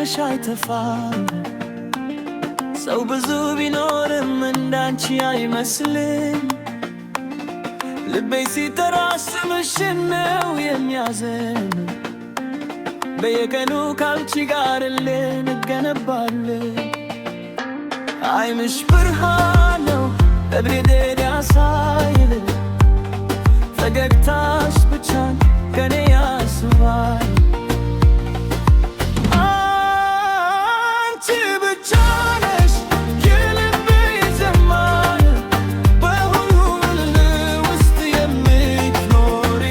ፍቅርሽ አይተፋም። ሰው ብዙ ቢኖርም እንዳንቺ አይመስልም። ልቤ ሲጠራ ስምሽን ነው የሚያዘን። በየቀኑ ካንቺ ጋር እንገነባለን። ዓይንሽ ብርሃን ነው እብሪቴን ያሳይል። ፈገግታሽ ብቻ ከኔ ያስባል። አንቺ ብቻ ነሽ የልቤ ጀማሪ፣ በሁሉ ውስጥ የምትኖሪ።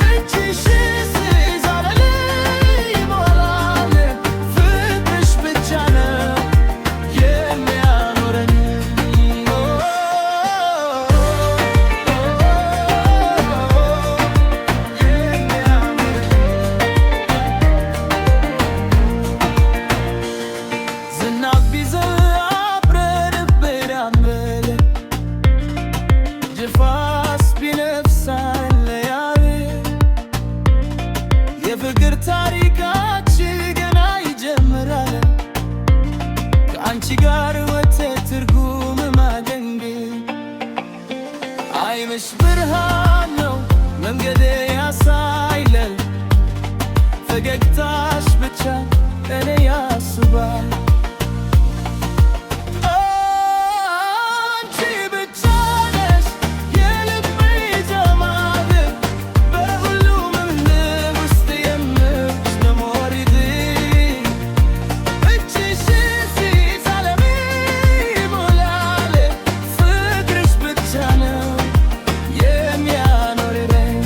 እጅሽን ስይዝ ዓለሜ ይሞላል። ፍቅርሽ ብቻ ነው የሚያኖረን። ዝናብ ቢዘንብ አብረን ብናምር፣ ንፋስ ቢነፍስ አንለያይም። የፍቅር ታሪካችን ገና ይጀምራል። ከአንቺ ጋር ወተት ትርጉም ማገኘት። ዓይንሽ ብርሃን ነው መንገድ ያሳይላል። ፈገግታሽ ብቻ እኔ ያስባል። አንቺ ብቻ ነሽ የልቤ ጀማሪ፣ በሁሉም ውስጥ የምትኖሪ። እጅሽን ስይዝ ዓለሜ ይሞላል። ፍቅርሽ ብቻ ነው የሚያኖረኝ።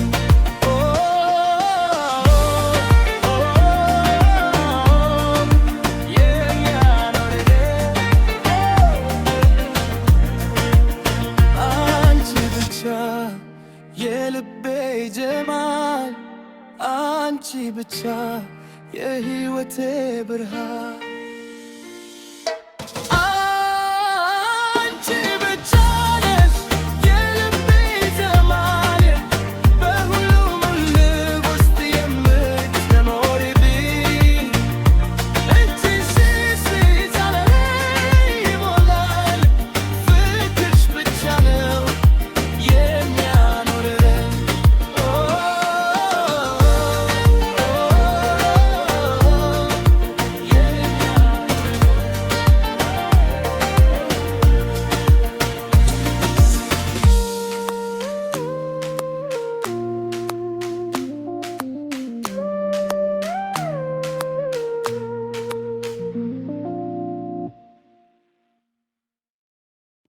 አንቺ ብቻ የልቤ ጀማል፣ አንቺ ብቻ የሕይወቴ ብርሃን።